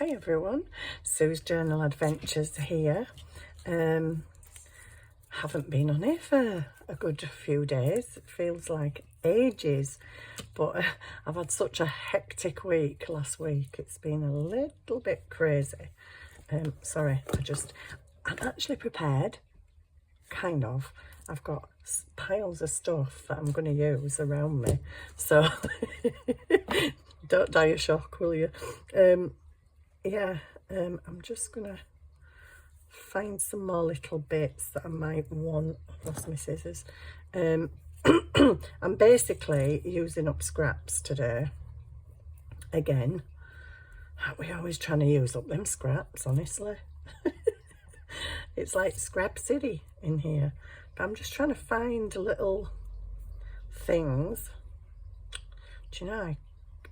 Hi everyone, Sue's Journal Adventures here. Haven't been on here for a good few days. It feels like ages, but I've had such a hectic week last week. It's been a little bit crazy. Sorry, I'm actually prepared, kind of. I've got piles of stuff that I'm going to use around me, so don't die of shock, will you? I'm just gonna find some more little bits that I might want. Lost my scissors. I'm basically using up scraps today. Again, we're always trying to use up them scraps, honestly. It's like scrap city in here. But I'm just trying to find little things. Do you know,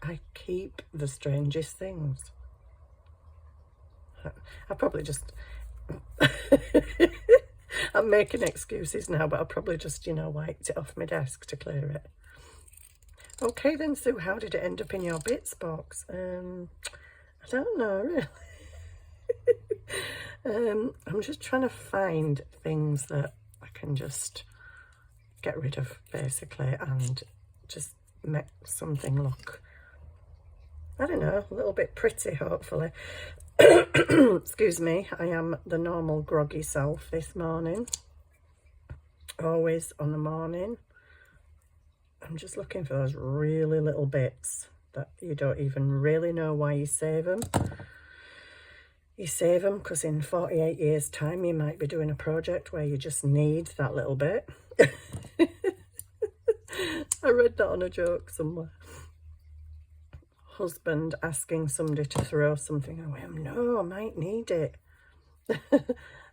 I keep the strangest things. I probably just I'm making excuses now, but I probably just, wiped it off my desk to clear it. Okay then, Sue, how did it end up in your bits box? I don't know, really. I'm just trying to find things that I can just get rid of, basically, and just make something look, I don't know, a little bit pretty, hopefully. Excuse me, I am the normal groggy self this morning. Always on the morning. I'm just looking for those really little bits that you don't even really know why you save them. You save them because in 48 years' time you might be doing a project where you just need that little bit. I read that on a joke somewhere. Husband asking somebody to throw something away. No, I might need it. I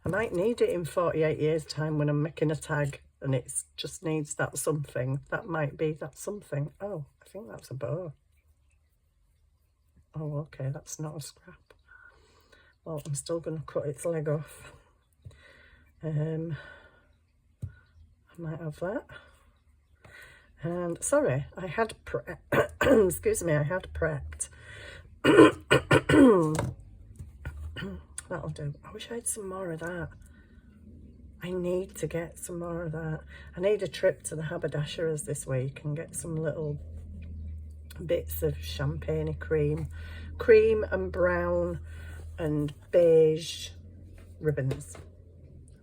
might need it in 48 years' time when I'm making a tag and it just needs that something. That might be that something. Oh, I think that's a bow. Oh, okay, that's not a scrap. Well, I'm still going to cut its leg off. I might have that. And sorry, I had excuse me, I had prepped. That'll do. I wish I had some more of that. I need to get some more of that. I need a trip to the haberdasher's this week and get some little bits of champagne cream and brown and beige ribbons.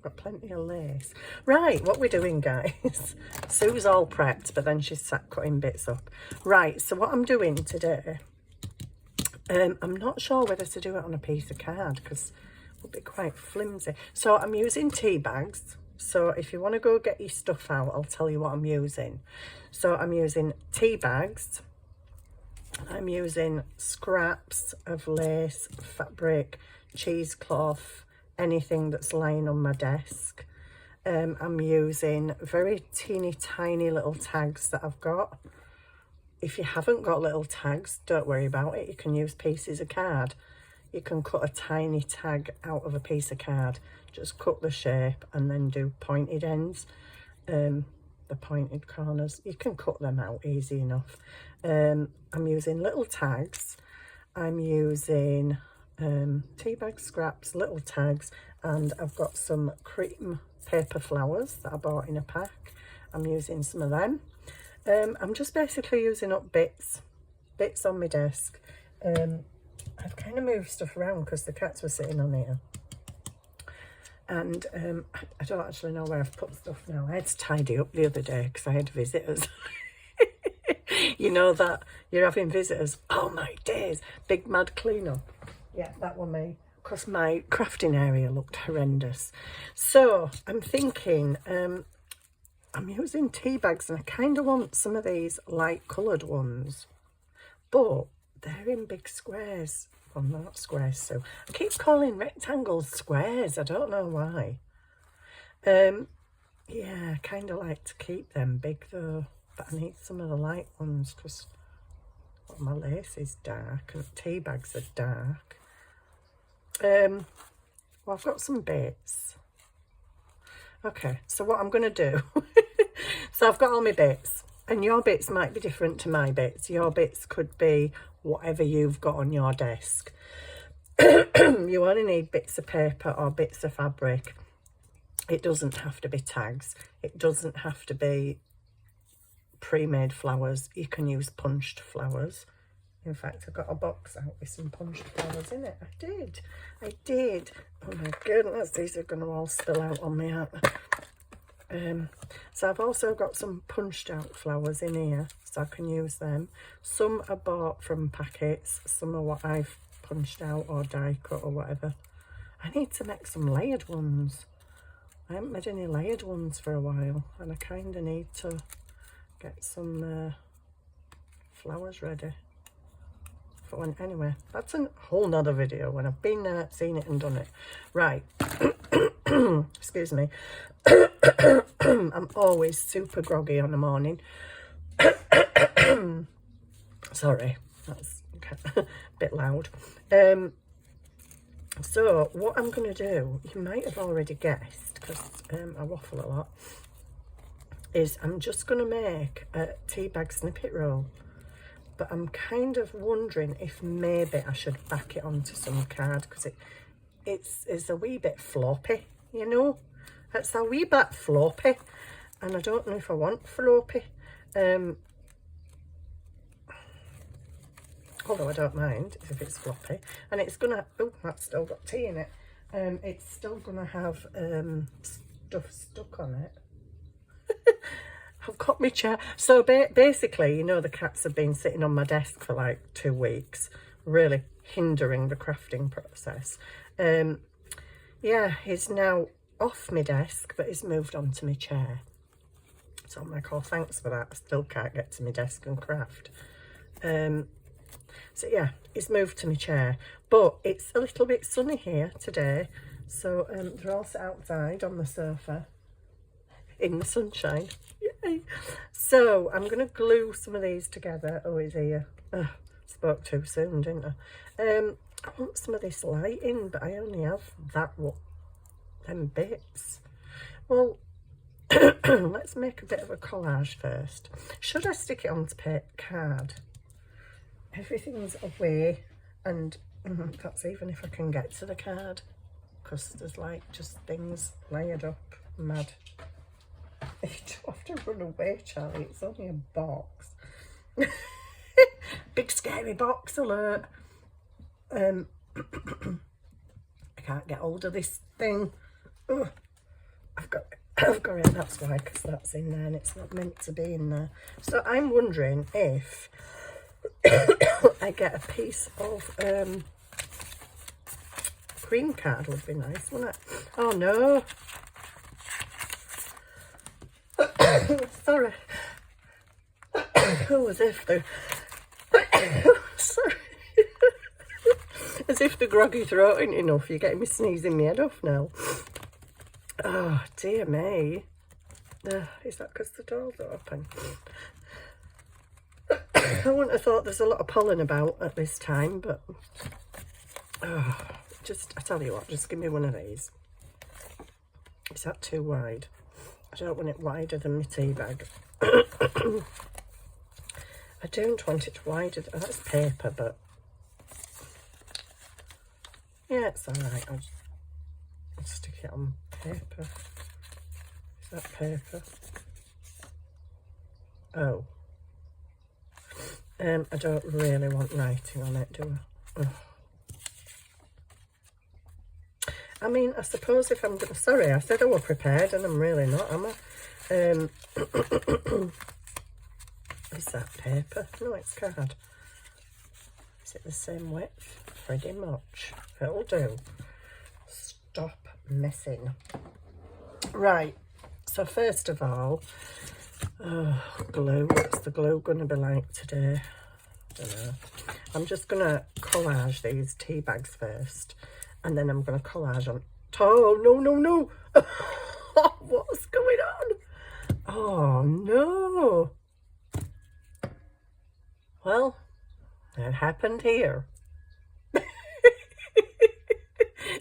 Got plenty of lace. Right, what we're doing, guys. Sue's all prepped, but then she's sat cutting bits up. Right, so what I'm doing today, I'm not sure whether to do it on a piece of card because it would be quite flimsy. So I'm using tea bags. So if you want to go get your stuff out, I'll tell you what I'm using. So I'm using tea bags. I'm using scraps of lace, fabric, cheesecloth, anything that's lying on my desk. I'm using very teeny tiny little tags that I've got. If you haven't got little tags, don't worry about it. You can use pieces of card. You can cut a tiny tag out of a piece of card. Just cut the shape and then do pointed ends. The pointed corners, you can cut them out easy enough. I'm using little tags. I'm using tea bag scraps, little tags, and I've got some cream paper flowers that I bought in a pack. I'm using some of them. I'm just basically using up bits on my desk. I've kind of moved stuff around because the cats were sitting on here, and I don't actually know where I've put stuff now. I had to tidy up the other day because I had visitors. You know that you're having visitors. Oh my days, big mad cleanup. Yeah, that one me, because my crafting area looked horrendous. So I'm thinking, I'm using tea bags and I kind of want some of these light coloured ones, but they're in big squares. Well, not squares, so I keep calling rectangles squares. I don't know why. Yeah, I kind of like to keep them big though, but I need some of the light ones because my lace is dark and tea bags are dark. Well, I've got some bits. Okay, so what I'm going to do, so I've got all my bits, and your bits might be different to my bits. Your bits could be whatever you've got on your desk. you only need bits of paper or bits of fabric. It doesn't have to be tags. It doesn't have to be pre-made flowers. You can use punched flowers. In fact, I got a box out with some punched flowers in it. I did. Oh my goodness, these are going to all spill out on me, aren't they? So I've also got some punched out flowers in here, so I can use them. Some are bought from packets, some are what I've punched out or die cut or whatever. I need to make some layered ones. I haven't made any layered ones for a while, and I kind of need to get some flowers ready. Anyway, that's a whole nother video when I've been there, seen it and done it. Right. Excuse me. I'm always super groggy on the morning. Sorry, that's a bit loud. So what I'm going to do, you might have already guessed, because I waffle a lot, is I'm just going to make a tea bag snippet roll. But I'm kind of wondering if maybe I should back it onto some card, because it's a wee bit floppy, you know. It's a wee bit floppy, and I don't know if I want floppy. Although I don't mind if it's floppy, and it's gonna. Oh, that's still got tea in it. It's still gonna have stuff stuck on it. I've got my chair. So basically, you know, the cats have been sitting on my desk for like 2 weeks, really hindering the crafting process. Yeah, he's now off my desk, but he's moved on to my chair. So I'm like, oh, thanks for that. I still can't get to my desk and craft. So yeah, he's moved to my chair, but it's a little bit sunny here today. So they're all sat outside on the sofa in the sunshine. Yay. So I'm going to glue some of these together. Oh, he's here. Spoke too soon, didn't I? I want some of this lighting, but I only have them bits. Well, let's make a bit of a collage first. Should I stick it onto card? Everything's away, and that's even if I can get to the card, because there's like just things layered up. Mad. You don't have to run away, Charlie. It's only a box. Big scary box alert. I can't get hold of this thing. Ugh. I've got it. That's why, because that's in there and it's not meant to be in there. So I'm wondering if I get a piece of green card would be nice, wouldn't it? Oh no. Sorry. Oh, as if the sorry. As if the groggy throat ain't enough. You're getting me sneezing my head off now. Oh dear me. Is that because the doors are open? I wouldn't have thought there's a lot of pollen about at this time, but I tell you what, just give me one of these. Is that too wide? I don't want it wider than my tea bag. I don't want it wider. Oh, that's paper, but yeah, it's all right. I'll stick it on paper. Is that paper? Oh. I don't really want writing on it, do I? Oh. I mean, I suppose if I'm gonna, sorry, I said I was prepared and I'm really not, am I? Is that paper? No, it's card. Is it the same width? Pretty much. It'll do. Stop messing. Right, so first of all, glue. What's the glue gonna be like today? I don't know. I'm just gonna collage these tea bags first, and then I'm gonna collage on. Oh no! What's going on? Oh no! Well, it happened here.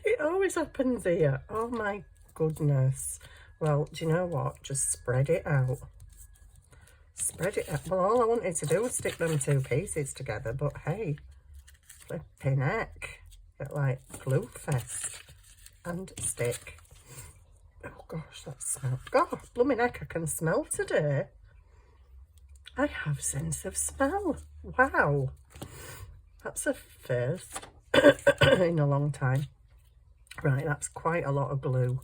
It always happens here. Oh my goodness. Well, do you know what? Just spread it out. Spread it out. Well, all I wanted to do was stick them two pieces together, but hey, flipping heck. bit like glue fest and stick. Oh gosh, that smells. God, blooming heck, I can smell today. I have sense of smell. Wow. That's a first in a long time. Right, that's quite a lot of glue.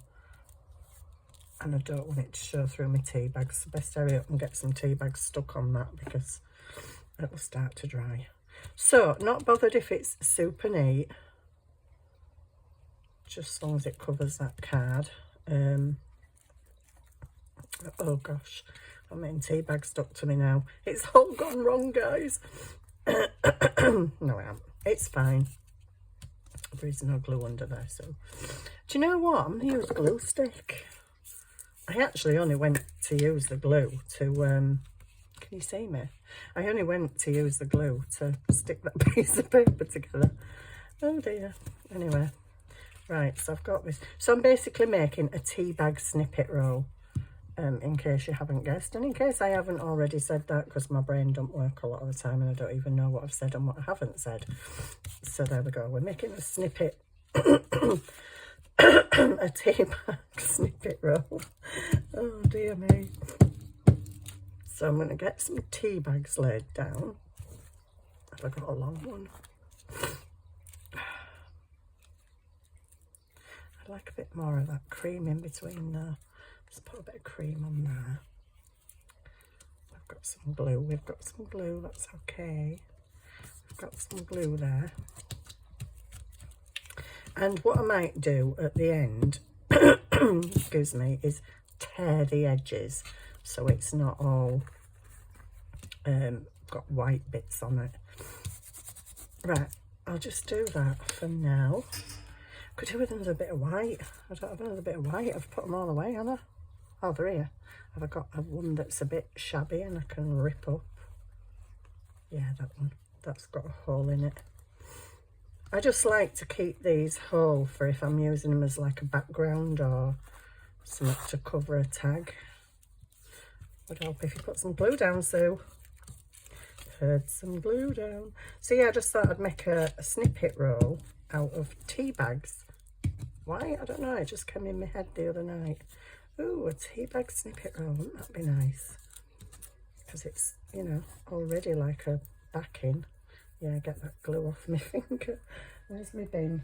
And I don't want it to show through my tea bags. So best hurry up and get some tea bags stuck on that because it'll start to dry. So, not bothered if it's super neat. Just as long as it covers that card. Oh gosh, I'm getting tea bags stuck to me now. It's all gone wrong, guys. No, I haven't. It's fine. There is no glue under there, so. Do you know what? I'm going to use glue stick. I actually only went to use the glue to, can you see me? I only went to use the glue to stick that piece of paper together. Oh dear. Anyway, right, so I've got this. So I'm basically making a tea bag snippet roll, in case you haven't guessed. And in case I haven't already said that, because my brain don't work a lot of the time and I don't even know what I've said and what I haven't said. So there we go. We're making a snippet. A tea bag snippet roll. Oh dear me. So I'm going to get some tea bags laid down. Have I got a long one? I'd like a bit more of that cream in between there. Just put a bit of cream on there. I've got some glue. We've got some glue. That's okay. We've got some glue there. And what I might do at the end, excuse me, is tear the edges so it's not all got white bits on it. Right, I'll just do that for now. Could do with another bit of white. I don't have another bit of white. I've put them all away, haven't I? Oh, they're here. Have I got one that's a bit shabby and I can rip up? Yeah, that one. That's got a hole in it. I just like to keep these whole for if I'm using them as like a background or something to cover a tag. Would help if you put some glue down, Sue. Put some glue down. So yeah, I just thought I'd make a snippet roll out of tea bags. Why? I don't know. It just came in my head the other night. Ooh, a tea bag snippet roll. Wouldn't that be nice? Because it's, you know, already like a backing. Yeah, get that glue off my finger. Where's my bin?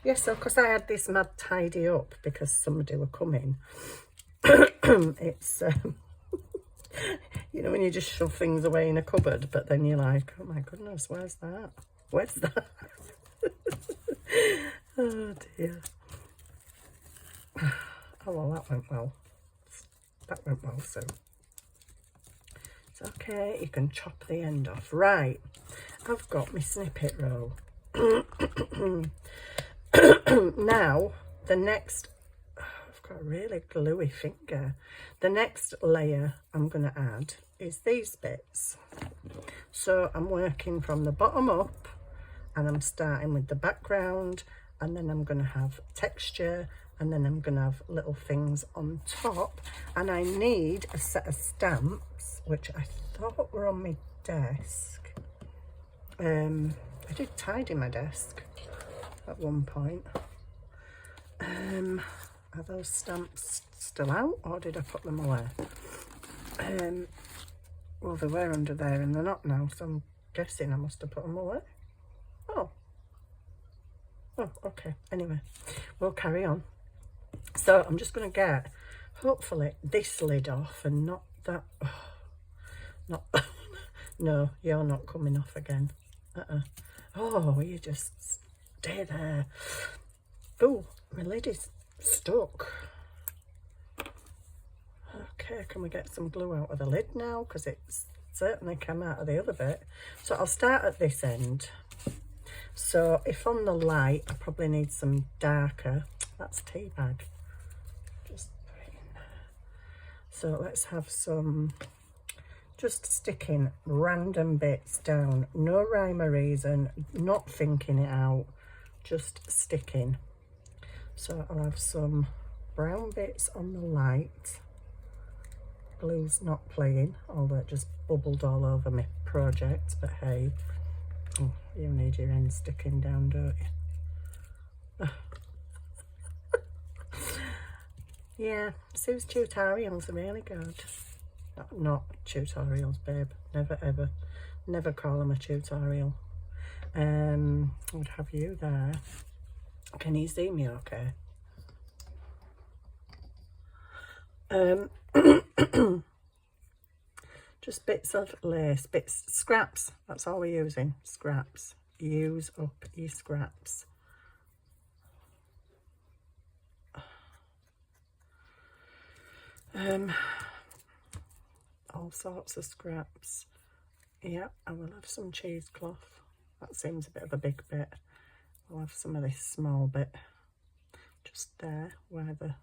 Yes, so because I had this mad tidy up because somebody were coming. It's, you know, when you just shove things away in a cupboard, but then you're like, oh my goodness, where's that? Where's that? Oh dear. Oh well, that went well. That went well, so. It's okay, you can chop the end off. Right. I've got my snippet roll. Now, the next, I've got a really gluey finger. The next layer I'm going to add is these bits. So I'm working from the bottom up and I'm starting with the background and then I'm going to have texture and then I'm going to have little things on top. And I need a set of stamps, which I thought were on my desk. I did tidy my desk at one point. Are those stamps still out or did I put them away? Well, they were under there and they're not now, so I'm guessing I must have put them away. Oh, okay. Anyway, we'll carry on. So I'm just going to get, hopefully, this lid off and not that. Oh, not. No, you're not coming off again. Oh, you just stay there. Oh, my lid is stuck. Okay, can we get some glue out of the lid now? Because it's certainly come out of the other bit. So I'll start at this end. So if on the light, I probably need some darker. That's tea bag. Just put it in there. So let's have some. Just sticking random bits down, no rhyme or reason, not thinking it out, just sticking. So I'll have some brown bits on the light. Glue's not playing, although it just bubbled all over my project, but hey, oh, you need your end sticking down, don't you? Yeah, Sue's tutorials are really good. Not tutorials, babe. Never ever. Never call them a tutorial. I would have you there. Can you see me okay? Just bits of lace, scraps. That's all we're using, scraps. Use up your scraps. All sorts of scraps. Yeah, I will have some cheesecloth. That seems a bit of a big bit. I'll have some of this small bit just there where the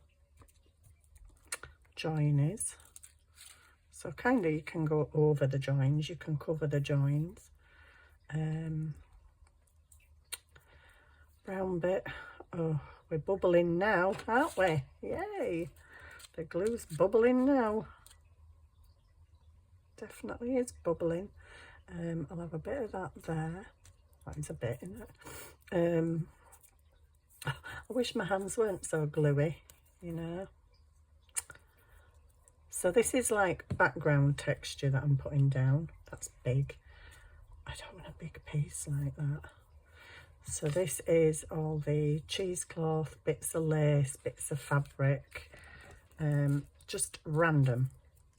join is. So kind of you can go over the joins, you can cover the joins. Brown bit. Oh, we're bubbling now, aren't we? Yay! The glue's bubbling now. Definitely is bubbling. I'll have a bit of that there. That is a bit in it. I wish my hands weren't so gluey, you know. So this is like background texture that I'm putting down. That's big. I don't want a big piece like that. So this is all the cheesecloth, bits of lace, bits of fabric, just random.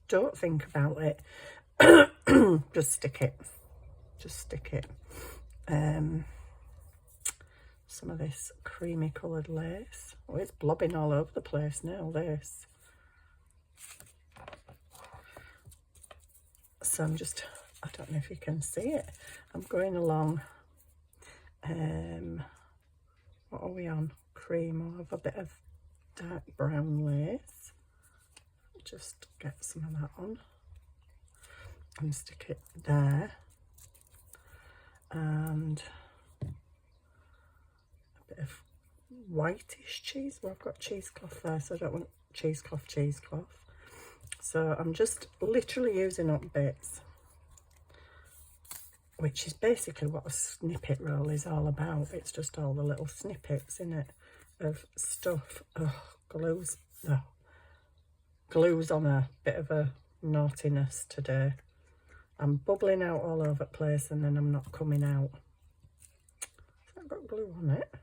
Don't think about it. Just stick it. Just stick it. Some of this creamy coloured lace. Oh, it's blobbing all over the place now, this. So I'm just, I don't know if you can see it. I'm going along, what are we on? Cream. I'll have a bit of dark brown lace. Just get some of that on and stick it there. And a bit of whitish cheese. Well, I've got cheesecloth there, so I don't want cheesecloth. So I'm just literally using up bits, which is basically what a snippet roll is all about. It's just all the little snippets in it of stuff. Oh, glue's on a bit of a naughtiness today. I'm bubbling out all over the place and then I'm not coming out. I've got glue on it.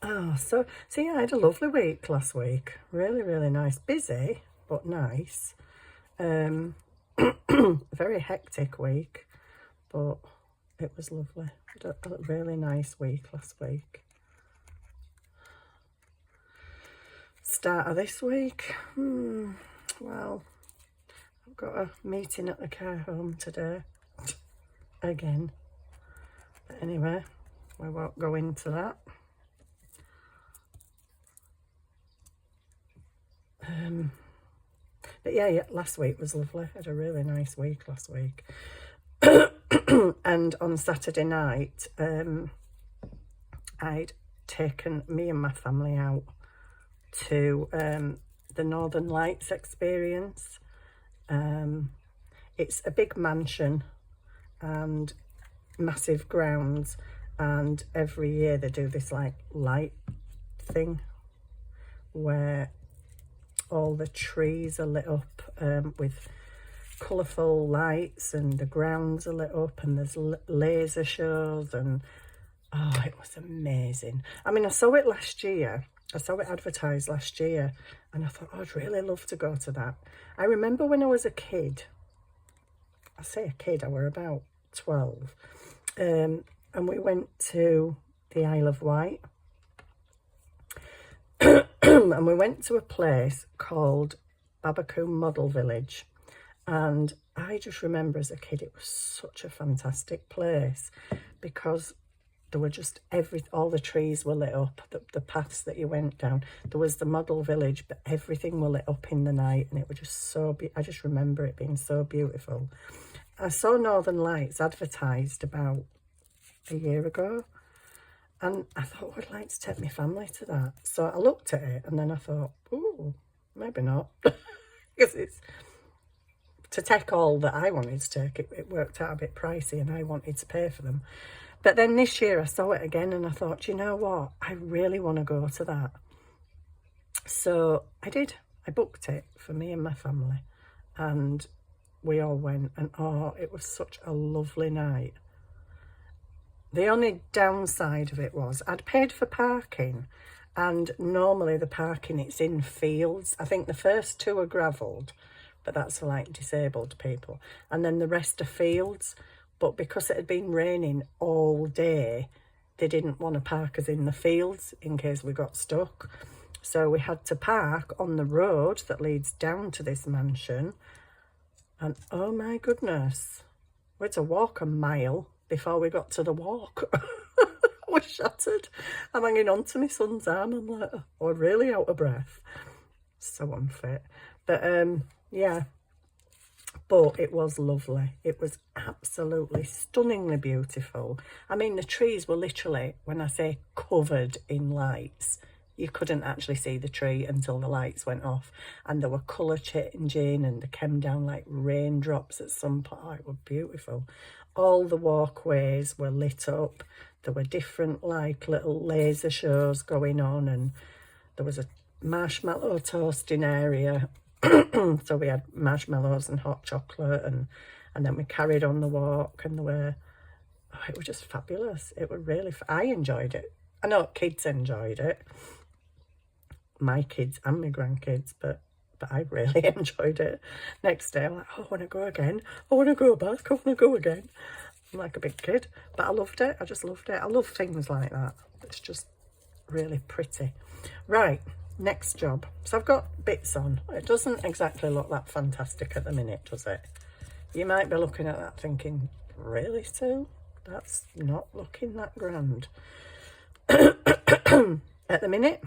Oh, so yeah, I had a lovely week last week. Really, really nice. Busy, but nice. Very hectic week, but it was lovely. A really nice week last week. Start of this week, well, I've got a meeting at the care home today, again. But anyway, we won't go into that. But yeah, last week was lovely. I had a really nice week last week. And on Saturday night, I'd taken me and my family out to the Northern Lights experience. It's a big mansion and massive grounds, and every year they do this like light thing where all the trees are lit up with colourful lights, and the grounds are lit up, and there's laser shows, and oh, it was amazing. I mean, I saw it last year. I saw it advertised last year, and I thought, oh, I'd really love to go to that. I remember when I was a kid, I say a kid, I were about 12, and we went to the Isle of Wight. And we went to a place called Babacoon Model Village, and I just remember as a kid it was such a fantastic place because there were just all the trees were lit up, the paths that you went down. There was the model village, but everything were lit up in the night, and it was just so I just remember it being so beautiful. I saw Northern Lights advertised about a year ago, and I thought, I'd like to take my family to that. So I looked at it, and then I thought, ooh, maybe not. Because it's to take all that I wanted to take, it worked out a bit pricey and I wanted to pay for them. But then this year I saw it again and I thought, you know what, I really want to go to that. So I did. I booked it for me and my family and we all went, and oh, it was such a lovely night. The only downside of it was I'd paid for parking, and normally the parking, it's in fields. I think the first 2 are gravelled, but that's for like disabled people, and then the rest are fields. But because it had been raining all day, they didn't want to park us in the fields in case we got stuck. So we had to park on the road that leads down to this mansion. And oh my goodness, we had to walk a mile before we got to the walk. I was shattered. I'm hanging on to my son's arm. I'm like, oh, we're really out of breath. So unfit. But yeah, but it was lovely. It was absolutely stunningly beautiful. I mean, the trees were literally, when I say covered in lights, you couldn't actually see the tree until the lights went off, and there were colour changing and they came down like raindrops at some point. It was beautiful. All the walkways were lit up. There were different like little laser shows going on, and there was a marshmallow toasting area. So we had marshmallows and hot chocolate, and then we carried on the walk, and there were, oh, it was just fabulous. It was really, I enjoyed it. I know kids enjoyed it, my kids and my grandkids, but I really enjoyed it. Next day I'm like, oh, I want to go again. I want to go back. I want to go again. I'm like a big kid, but I loved it. I just loved it. I love things like that. It's just really pretty. Right, next job. So I've got bits on. It doesn't exactly look that fantastic at the minute, does it? You might be looking at that thinking, really, Sue? That's not looking that grand. At the minute,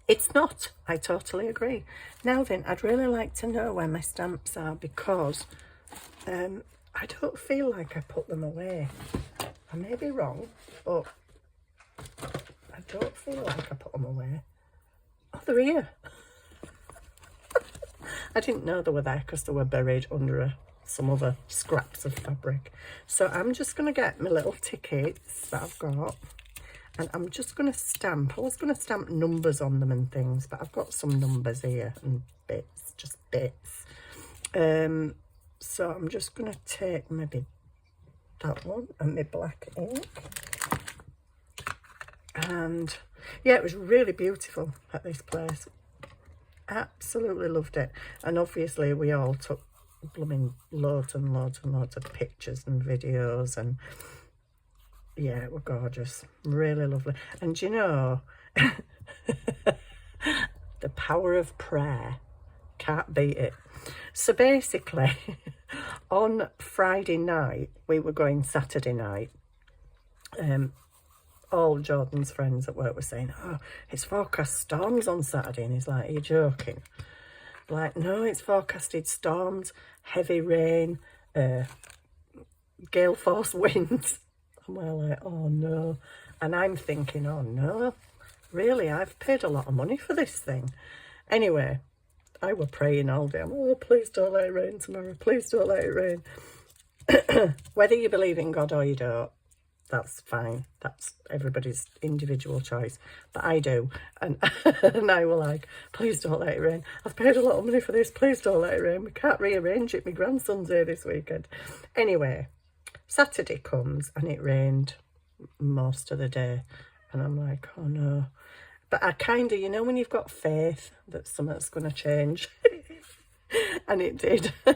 it's not. I totally agree. Now then, I'd really like to know where my stamps are, because I don't feel like I put them away. I may be wrong, but I don't feel like I put them away. Oh, they're here. I didn't know they were there because they were buried under some other scraps of fabric. So I'm just going to get my little tickets that I've got, and I'm just going to stamp. I was going to stamp numbers on them and things, but I've got some numbers here and bits, just bits. So I'm just going to take maybe that one and my black ink. And yeah, it was really beautiful at this place. Absolutely loved it. And obviously we all took blooming loads and loads and loads of pictures and videos, and yeah, it was gorgeous. Really lovely. And you know, the power of prayer, can't beat it. So basically, on Friday night, we were going Saturday night. All Jordan's friends at work were saying, oh, it's forecast storms on Saturday. And he's like, are you joking? Like, no, it's forecasted storms, heavy rain, gale force winds. And we're like, oh no. And I'm thinking, oh no, really, I've paid a lot of money for this thing. Anyway, I were praying all day. Oh, please don't let it rain tomorrow. Please don't let it rain. Whether you believe in God or you don't, that's fine. That's everybody's individual choice. But I do. And, and I were like, please don't let it rain. I've paid a lot of money for this. Please don't let it rain. We can't rearrange it. My grandson's here this weekend. Anyway, Saturday comes and it rained most of the day. And I'm like, oh no. But I kind of, you know, when you've got faith that something's going to change. And it did. Do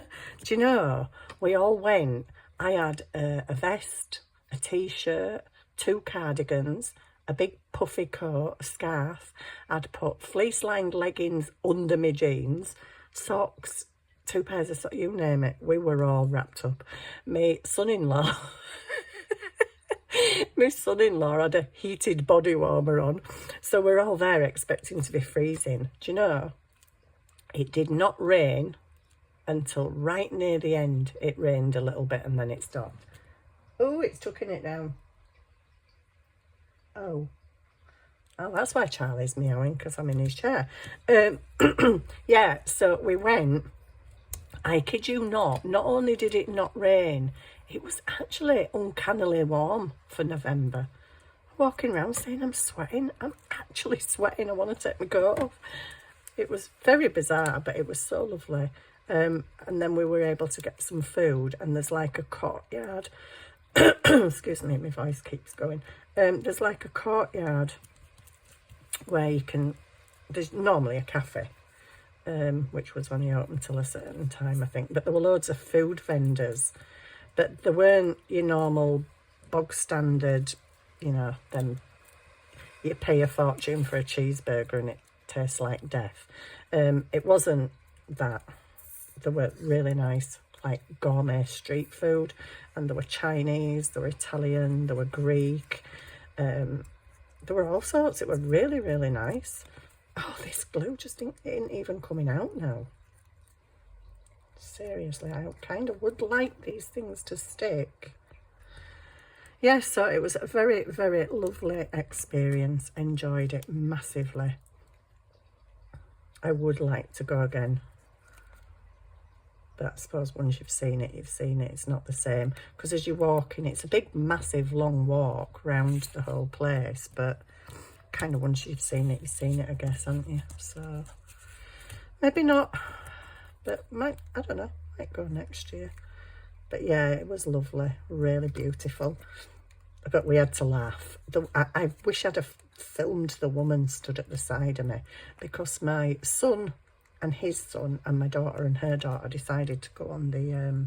you know, we all went. I had a vest, a t-shirt, 2 cardigans, a big puffy coat, a scarf. I'd put fleece-lined leggings under my jeans, socks, 2 pairs of socks, you name it. We were all wrapped up. My son-in-law, had a heated body warmer on. So we're all there expecting to be freezing. Do you know, it did not rain until right near the end. It rained a little bit and then it stopped. Oh, it's tucking it down. Oh, that's why Charlie's meowing, because I'm in his chair. Yeah, so we went I kid you not only did it not rain, it was actually uncannily warm for November. Walking around saying I'm sweating. I'm actually sweating. I want to take my coat off. It was very bizarre, but it was so lovely. And then we were able to get some food, and there's like a courtyard. Excuse me, my voice keeps going. There's like a courtyard where you can, there's normally a cafe, which was only open till a certain time, I think. But there were loads of food vendors, but there weren't your normal bog standard, you know, then you pay a fortune for a cheeseburger and it tastes like death. It wasn't that. There were really nice, like, gourmet street food, and there were Chinese, there were Italian, there were Greek, there were all sorts. It were really, really nice. Oh, this glue just ain't even coming out now. Seriously, I kind of would like these things to stick. Yes, so it was a very, very lovely experience. Enjoyed it massively. I would like to go again. But I suppose once you've seen it, you've seen it. It's not the same. Because as you walk in, it's a big, massive, long walk round the whole place. But kind of once you've seen it, I guess, haven't you? So maybe not. But I don't know. Might go next year. But yeah, it was lovely. Really beautiful. But we had to laugh. I wish I'd have filmed the woman stood at the side of me, because my son and his son and my daughter and her daughter decided to go on the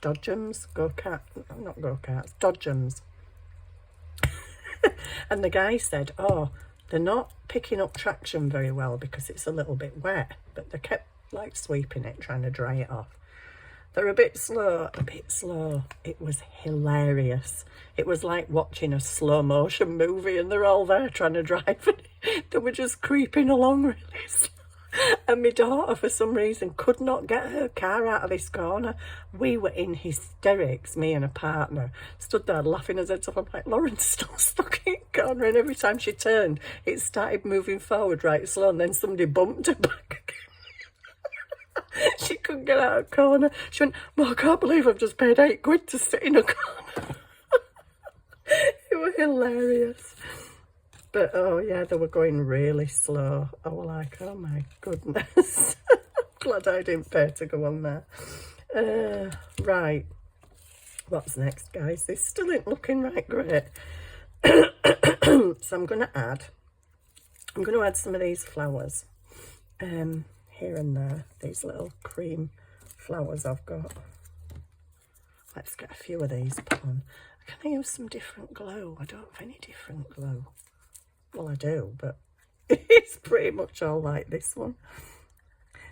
dodgems, not go-karts, dodgems. And the guy said, oh, they're not picking up traction very well because it's a little bit wet, but they kept like sweeping it, trying to dry it off. They're a bit slow. It was hilarious. It was like watching a slow motion movie, and they're all there trying to drive it. They were just creeping along really slow. And my daughter, for some reason, could not get her car out of this corner. We were in hysterics, me and a partner. Stood there laughing as heads off. I'm like, Lauren's still stuck in the corner. And every time she turned, it started moving forward right slow. And then somebody bumped her back again. She couldn't get out of the corner. She went, well, I can't believe I've just paid £8 to sit in a corner. It was hilarious. But, oh, yeah, they were going really slow. I was like, oh, my goodness. Glad I didn't pay to go on there. Right. What's next, guys? This still ain't looking right great. So I'm going to add some of these flowers. Here and there, these little cream flowers I've got. Let's get a few of these put on. Can I use some different glue? I don't have any different glue. Well, I do, but it's pretty much all like this one.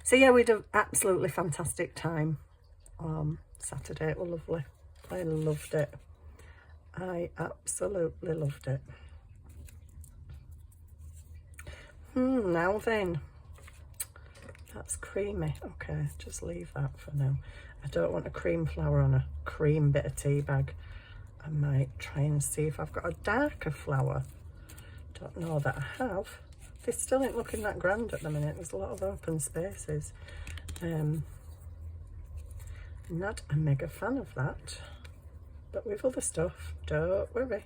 So yeah, we had an absolutely fantastic time on Saturday. It was lovely. I loved it. I absolutely loved it. Now then. That's creamy. Okay, just leave that for now. I don't want a cream flower on a cream bit of tea bag. I might try and see if I've got a darker flower. Don't know that I have. This still ain't looking that grand at the minute. There's a lot of open spaces. Not a mega fan of that. But with other stuff, don't worry.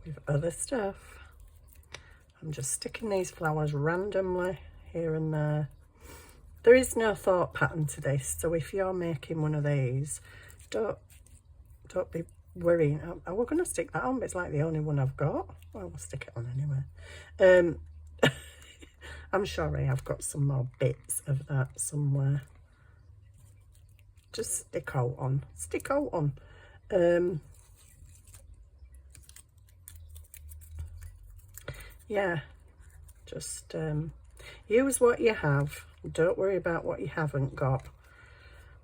With other stuff. I'm just sticking these flowers randomly here and there. There is no thought pattern to this, so if you're making one of these, don't be worrying. Oh, we're going to stick that on, but it's like the only one I've got. Well, we'll stick it on anyway. I'm sure I have got some more bits of that somewhere. Just stick out on. Stick out on. Yeah, just use what you have. Don't worry about what you haven't got.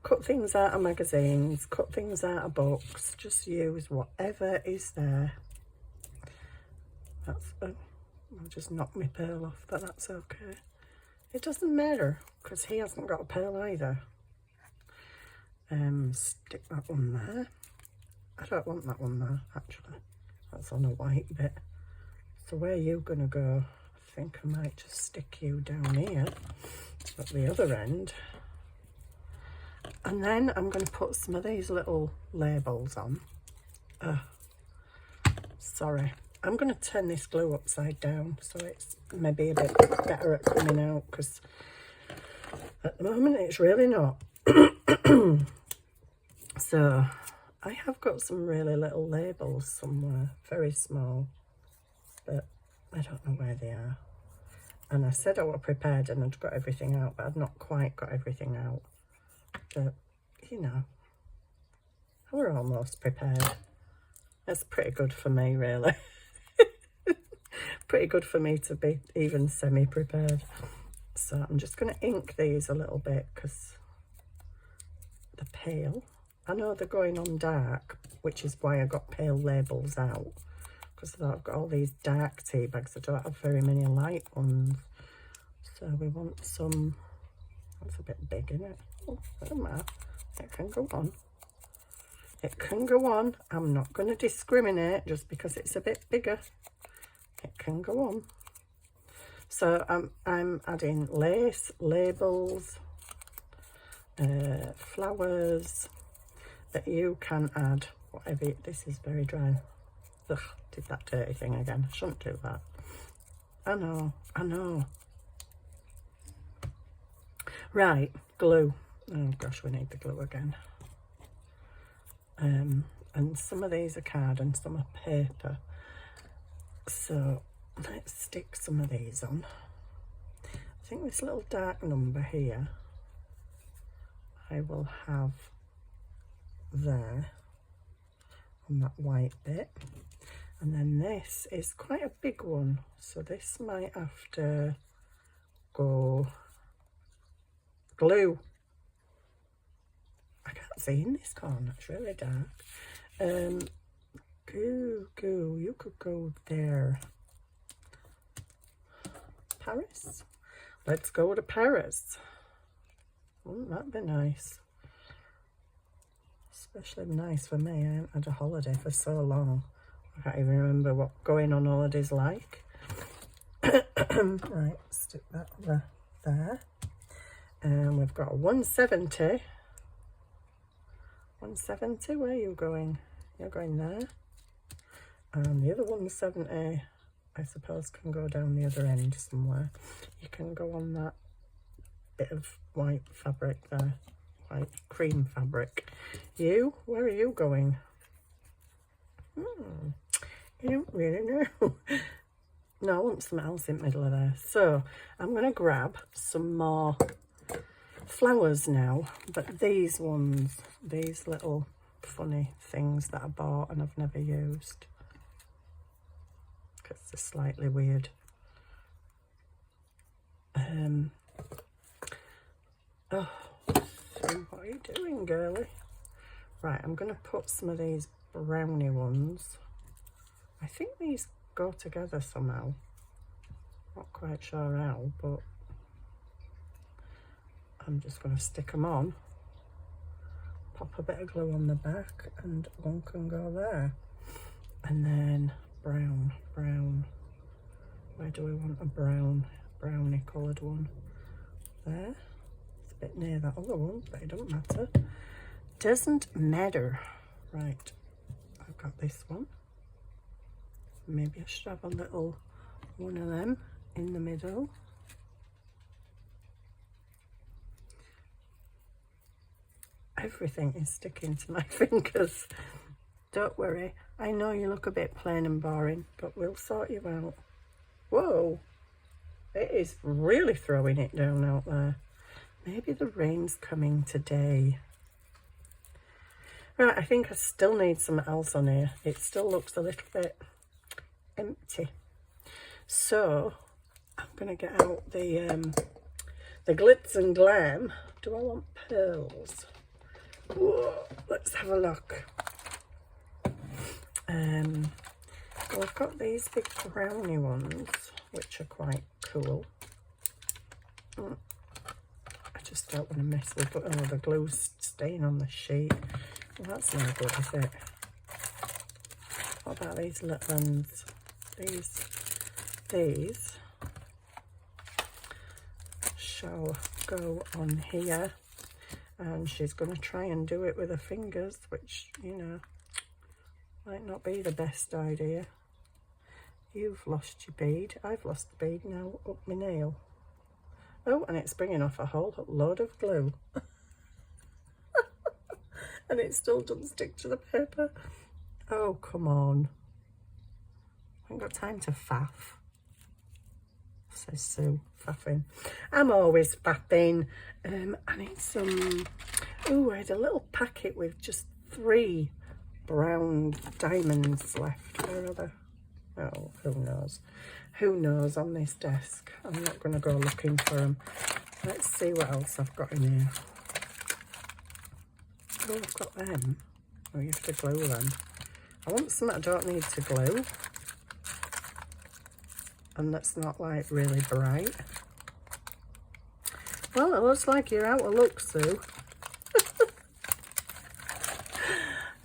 Cut things out of magazines, cut things out of books. Just use whatever is there. That's I'll just knock my pearl off, but that's okay. It doesn't matter because he hasn't got a pearl either. Stick that one there. I don't want that one there, actually. That's on a white bit. So where are you gonna go? I think I might just stick you down here at the other end. And then I'm going to put some of these little labels on. Sorry. I'm going to turn this glue upside down so it's maybe a bit better at coming out, because at the moment it's really not. So I have got some really little labels somewhere, very small, but I don't know where they are. And I said I was prepared and I'd got everything out, but I've not quite got everything out. But, you know, we're almost prepared. That's pretty good for me, really. Pretty good for me to be even semi-prepared. So I'm just going to ink these a little bit because they're pale. I know they're going on dark, which is why I got pale labels out. Because I thought I've got all these dark tea bags. I don't have very many light ones. So we want some... That's a bit big, isn't it? Oh, doesn't matter. It can go on. It can go on. I'm not going to discriminate just because it's a bit bigger. It can go on. So I'm adding lace, labels, flowers, that you can add whatever. This is very dry. Ugh, did that dirty thing again. I shouldn't do that. I know, I know. Right, glue. Oh gosh, we need the glue again. And some of these are card and some are paper. So let's stick some of these on. I think this little dark number here I will have there on that white bit. And then this is quite a big one, so this might have to go glue. I can't see in this corner, it's really dark. Goo, you could go there. Paris? Let's go to Paris. Wouldn't that be nice? Especially nice for me. I haven't had a holiday for so long. I can't even remember what going on holidays like. Right, stick that over there. And we've got a 170. 170, where are you going? You're going there. And the other 170, I suppose, can go down the other end somewhere. You can go on that bit of white fabric there. White cream fabric. You, where are you going? I don't really know. No, I want something else in the middle of there. So I'm going to grab some more flowers now, but these ones, these little funny things that I bought and I've never used because they're slightly weird. Oh, so what are you doing, girly? Right, I'm going to put some of these brownie ones. I think these go together somehow. Not quite sure how, but I'm just going to stick them on. Pop a bit of glue on the back and one can go there. And then brown. Where do we want a brownie coloured one? There. It's a bit near that other one, but it don't matter. Doesn't matter. Right, I've got this one. Maybe I should have a little one of them in the middle. Everything is sticking to my fingers. Don't worry, I know you look a bit plain and boring, but we'll sort you out. Whoa, it is really throwing it down out there. Maybe the rain's coming today. Right, I think I still need something else on here. It still looks a little bit empty. So I'm going to get out the glitz and glam. Do I want pearls? Whoa, let's have a look. Well, I've got these big brownie ones, which are quite cool. I just don't want to mess with the glue stain on the sheet. Well, that's no good, is it? What about these little ones? These shall go on here. and she's going to try and do it with her fingers, which, you know, might not be the best idea. You've lost your bead. I've lost the bead now up my nail. Oh, and it's bringing off a whole load of glue. And it still doesn't stick to the paper. Oh, come on. I haven't got time to faff, says Sue, faffing. I'm always faffing. I need some... Oh, I had a little packet with just 3 brown diamonds left. Where are they? Oh, who knows? Who knows on this desk? I'm not going to go looking for them. Let's see what else I've got in here. Oh, I've got them. Oh, you have to glue them. I want something I don't need to glue. And that's not like really bright. Well, it looks like you're out of luck, Sue.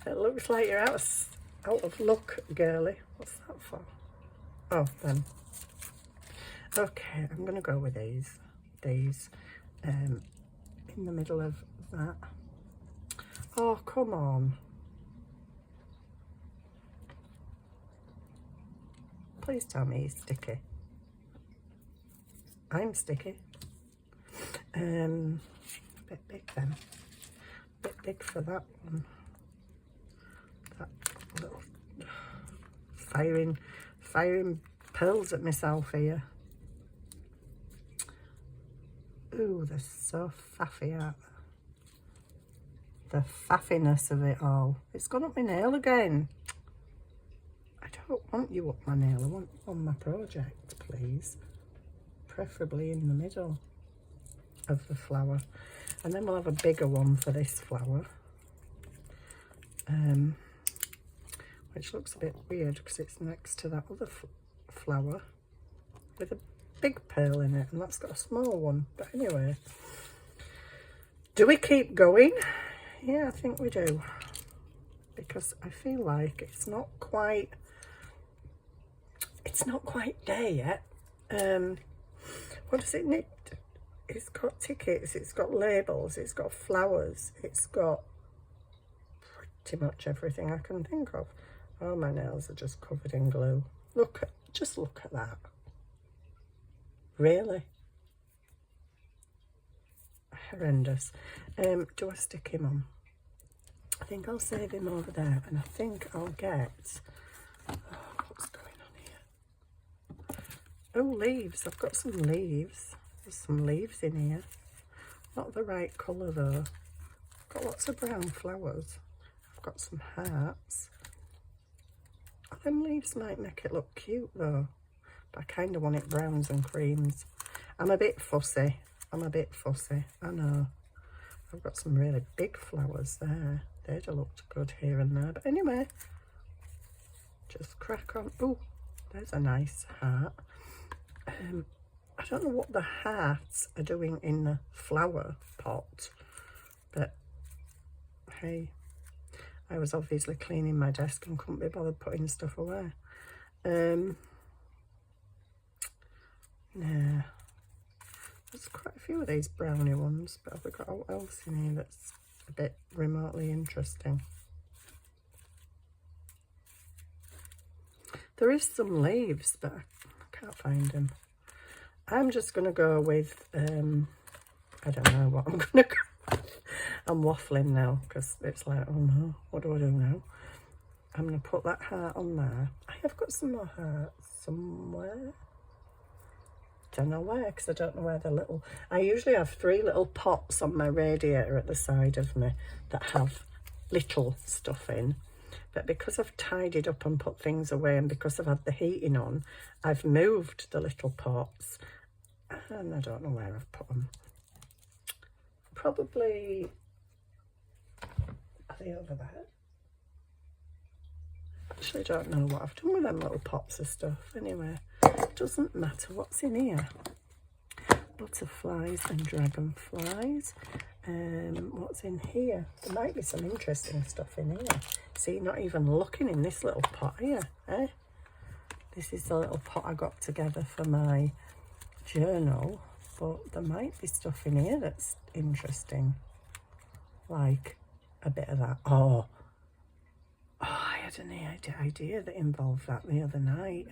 It looks like you're out of luck, girly. What's that for? Oh, them. Okay, I'm going to go with these. In the middle of that. Oh, come on. Please tell me he's sticky. I'm sticky. A bit big then. A bit big for that one. That little firing pearls at myself here. Ooh, they're so faffy, aren't they? The faffiness of it all. It's gone up my nail again. I don't want you up my nail. I want on my project, please. Preferably in the middle of the flower. And then we'll have a bigger one for this flower. Which looks a bit weird because it's next to that other flower with a big pearl in it, and that's got a small one. But anyway, do we keep going? Yeah, I think we do, because I feel like it's not quite there yet. What does it need? It's got tickets, it's got labels, it's got flowers, it's got pretty much everything I can think of. Oh, my nails are just covered in glue. Just look at that. Really? Horrendous. Do I stick him on? I think I'll save him over there, and I think I'll get... Oh, what's going on here? Oh, leaves. I've got some leaves. There's some leaves in here. Not the right colour, though. I've got lots of brown flowers. I've got some hearts. Them leaves might make it look cute, though. But I kind of want it browns and creams. I'm a bit fussy. I know. I've got some really big flowers there. They'd have looked good here and there. But anyway, just crack on. Oh, there's a nice heart. I don't know what the hearts are doing in the flower pot. But, hey, I was obviously cleaning my desk and couldn't be bothered putting stuff away. Nah. There's quite a few of these brownie ones, but have we got what else in here that's a bit remotely interesting? There is some leaves, but I can't find them. I'm just going to go with, I don't know what I'm going to go with. I'm waffling now because it's like, oh no, what do I do now? I'm going to put that heart on there. I have got some more hearts somewhere. Don't know where, because I don't know where the little... I usually have 3 little pots on my radiator at the side of me that have little stuff in. But because I've tidied up and put things away, and because I've had the heating on, I've moved the little pots. And I don't know where I've put them. Probably... Are they over there? Actually, don't know what I've done with them little pots of stuff. Anyway, it doesn't matter what's in here. Butterflies and dragonflies. What's in here? There might be some interesting stuff in here. See, not even looking in this little pot here, eh? This is the little pot I got together for my journal, but there might be stuff in here that's interesting. like a bit of that. Oh, I had an idea that involved that the other night.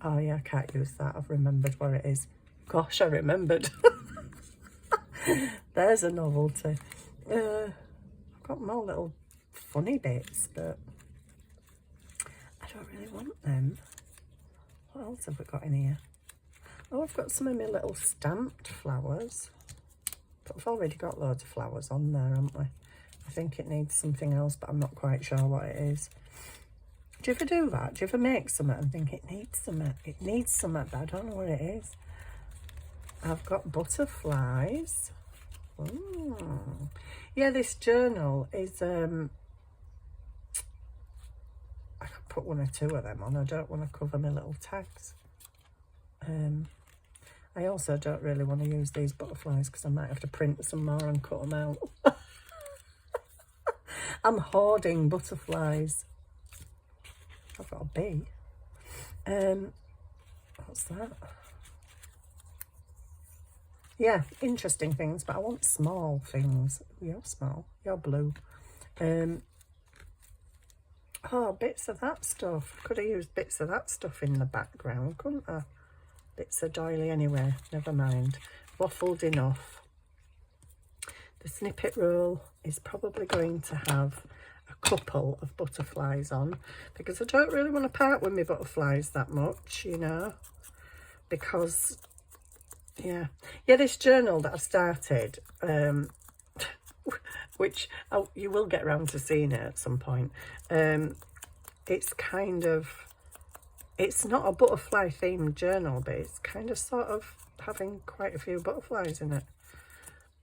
Oh yeah, I can't use that. I've remembered where it is. Gosh, I remembered. There's a novelty. I've got more little funny bits, but I don't really want them. What else have we got in here? Oh, I've got some of my little stamped flowers. But we've already got loads of flowers on there, haven't we? I think it needs something else, but I'm not quite sure what it is. Do you ever do that? Do you ever make something and think it needs something? It needs something, but I don't know what it is. I've got butterflies. Yeah, this journal is, I could put 1 or 2 of them on. I don't want to cover my little tags. I also don't really want to use these butterflies because I might have to print some more and cut them out. I'm hoarding butterflies. I've got a bee. What's that? Yeah, interesting things, but I want small things. You're small. You're blue. Oh, bits of that stuff. Could have used bits of that stuff in the background, couldn't I? Bits of doily anyway. Never mind. Waffled enough. The snippet roll is probably going to have a couple of butterflies on because I don't really want to part with my butterflies that much, you know, because yeah, this journal that I started, which you will get around to seeing it at some point, it's kind of, it's not a butterfly themed journal, but it's kind of sort of having quite a few butterflies in it.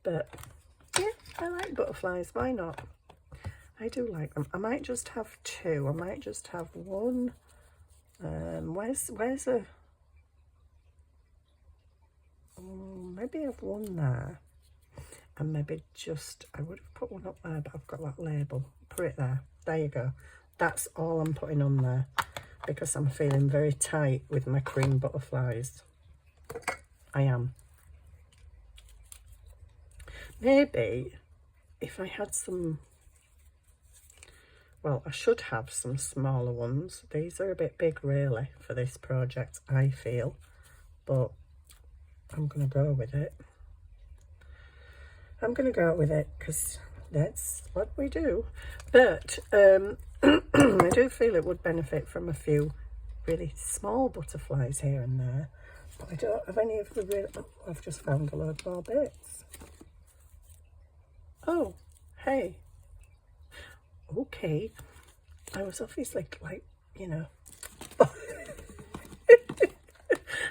But yeah, I like butterflies, why not? I do like them. I might just have 2. I might just have 1. Where's a... maybe have 1 there. And maybe just... I would have put 1 up there, but I've got that label. Put it there. There you go. That's all I'm putting on there. Because I'm feeling very tight with my cream butterflies. I am. Maybe if I had some... Well, I should have some smaller ones. These are a bit big, really, for this project, I feel. But I'm going to go with it. I'm going to go with it because that's what we do. But I do feel it would benefit from a few really small butterflies here and there. But I don't have any of the real... Oh, I've just found a load more bits. Oh, hey. Okay, I was obviously like, you know,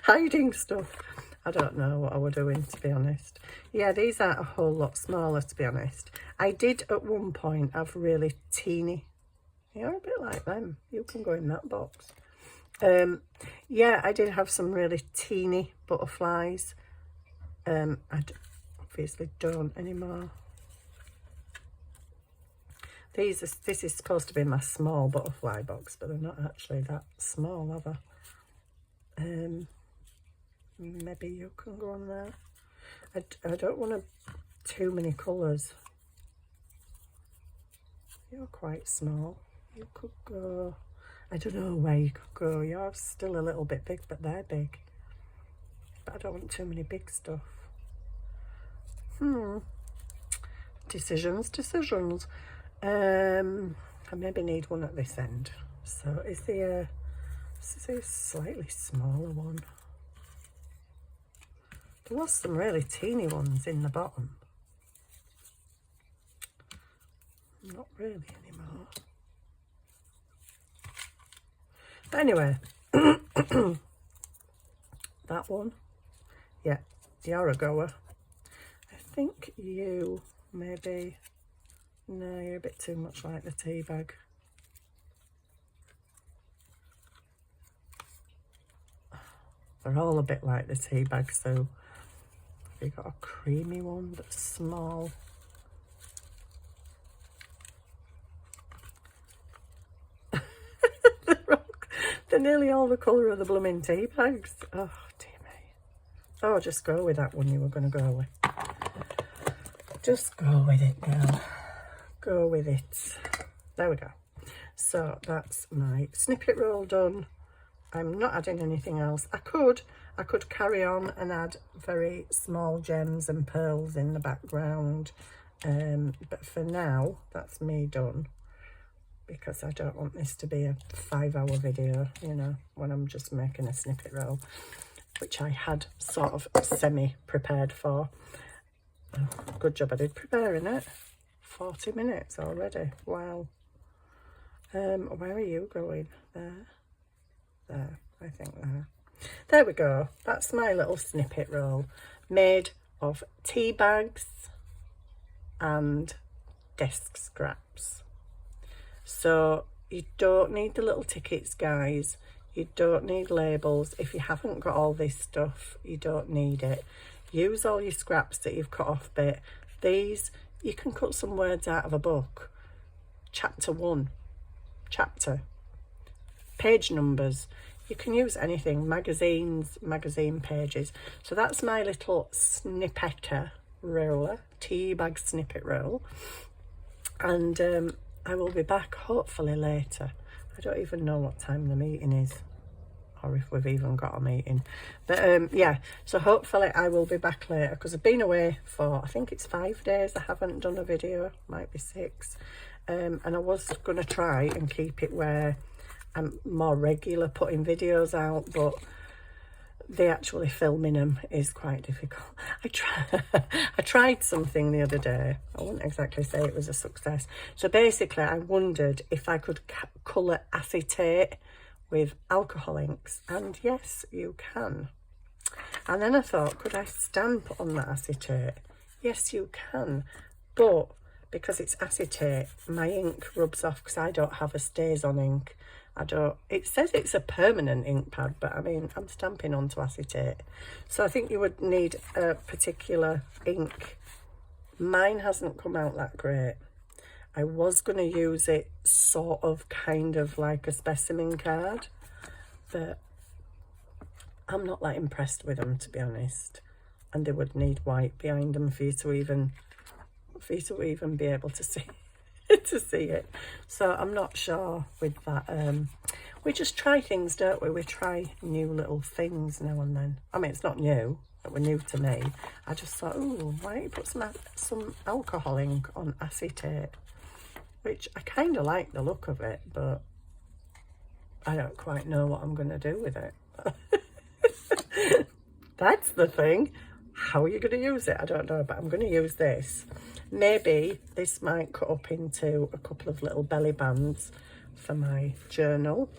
hiding stuff. I don't know what I was doing, to be honest. Yeah, these aren't a whole lot smaller, to be honest. I did at one point have really teeny. You're a bit like them. You can go in that box. Yeah, I did have some really teeny butterflies. I obviously don't anymore. This is supposed to be my small butterfly box, but they're not actually that small, are they? Maybe you can go on there. I don't want too many colours. You're quite small. You could go... I don't know where you could go. You're still a little bit big, but they're big. But I don't want too many big stuff. Decisions. I maybe need 1 at this end. So is this is a slightly smaller one. There was some really teeny ones in the bottom. Not really anymore. But anyway, that one. Yeah, you're a goer. I think you maybe... No, you're a bit too much like the tea bag. They're all a bit like the tea bag, so have you got a creamy one that's small? They're nearly all the colour of the blooming tea bags. Oh, dear me. Oh, just go with that one you were going to go with. Just go with it, girl. Go with it. There we go. So that's my snippet roll done. I'm not adding anything else. I could carry on and add very small gems and pearls in the background, but for now that's me done, because I don't want this to be a 5-hour video, you know, when I'm just making a snippet roll, which I had sort of semi-prepared for. Oh, good job I did preparing it. 40 minutes already. Wow. Where are you going? There, I think there we go. That's my little snippet roll made of tea bags and desk scraps. So you don't need the little tickets, guys. You don't need labels. If you haven't got all this stuff, you don't need it. Use all your scraps that you've cut off bit. These, you can cut some words out of a book. Chapter 1, chapter, page numbers. You can use anything, magazines, magazine pages. So that's my little snippeter roller, tea bag snippet roll. And I will be back hopefully later. I don't even know what time the meeting is, or if we've even got a meeting. But yeah, so hopefully I will be back later, because I've been away for, I think it's 5 days. I haven't done a video, might be 6. And I was going to try and keep it where I'm more regular putting videos out, but the actually filming them is quite difficult. I tried something the other day. I wouldn't exactly say it was a success. So basically I wondered if I could colour acetate with alcohol inks, and yes, you can. And then I thought, could I stamp on the acetate? Yes, you can, but because it's acetate, my ink rubs off, because I don't have a stays on ink. It says it's a permanent ink pad, but I mean, I'm stamping onto acetate. So I think you would need a particular ink. Mine hasn't come out that great. I was going to use it sort of kind of like a specimen card, but I'm not that impressed with them, to be honest. And they would need white behind them for you to even be able to see it. So I'm not sure with that. We just try things, don't we? We try new little things now and then. I mean, it's not new, but were new to me. I just thought, oh, why don't you put some alcohol ink on acetate, which I kind of like the look of it, but I don't quite know what I'm going to do with it. That's the thing. How are you going to use it? I don't know, but I'm going to use this. Maybe this might cut up into a couple of little belly bands for my journal.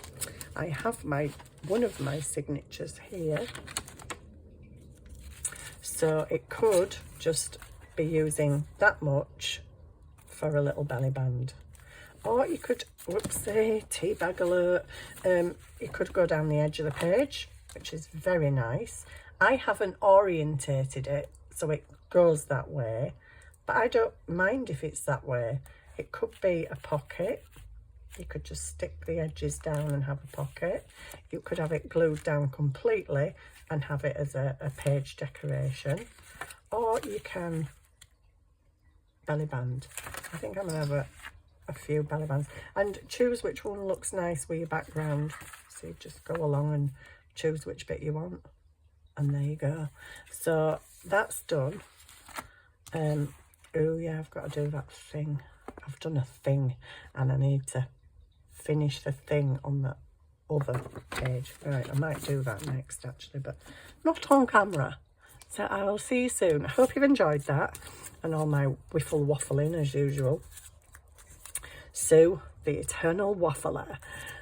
I have one of my signatures here, so it could just be using that much for a little belly band. Or you could, whoopsie, tea bag alert, you could go down the edge of the page, which is very nice. I haven't orientated it so it goes that way, but I don't mind if it's that way. It could be a pocket. You could just stick the edges down and have a pocket. You could have it glued down completely and have it as a page decoration. Or you can belly band. I think I'm going to have a few belly bands. And choose which one looks nice with your background. So you just go along and choose which bit you want. And there you go. So that's done. Oh yeah, I've got to do that thing. I've done a thing and I need to finish the thing on the other page. Right, I might do that next actually, but not on camera. So I'll see you soon. I hope you've enjoyed that and all my whiffle waffling as usual. Sue, the eternal waffler.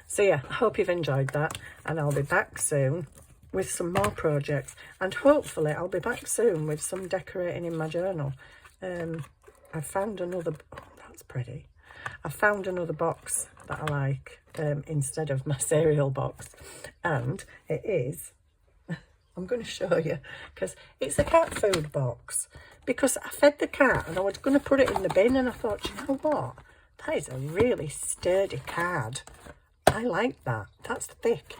So yeah, I hope you've enjoyed that, and I'll be back soon with some more projects, and hopefully I'll be back soon with some decorating in my journal. I found another, oh, that's pretty. I found another box that I like instead of my cereal box, and it is, I'm going to show you, because it's a cat food box, because I fed the cat and I was going to put it in the bin, and I thought, you know what, that is a really sturdy card. I like that. That's thick.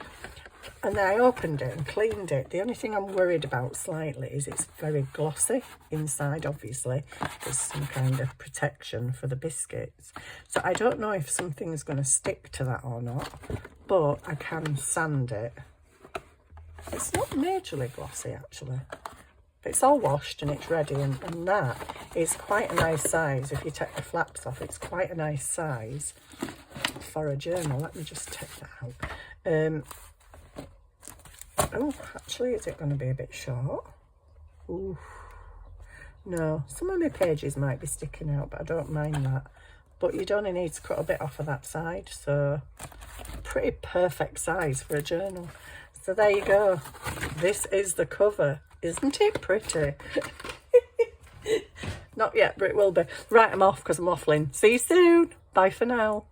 And then I opened it and cleaned it. The only thing I'm worried about slightly is it's very glossy inside, obviously. There's some kind of protection for the biscuits. So I don't know if something's going to stick to that or not, but I can sand it. It's not majorly glossy, actually. It's all washed and it's ready, and that is quite a nice size. If you take the flaps off, it's quite a nice size for a journal. Let me just take that out. Oh, actually, is it going to be a bit short? Ooh, no, some of my pages might be sticking out, but I don't mind that. But you'd only need to cut a bit off of that side, so pretty perfect size for a journal. So there you go. This is the cover. Isn't it pretty? Not yet, but it will be. Right, I'm off because I'm waffling. See you soon. Bye for now.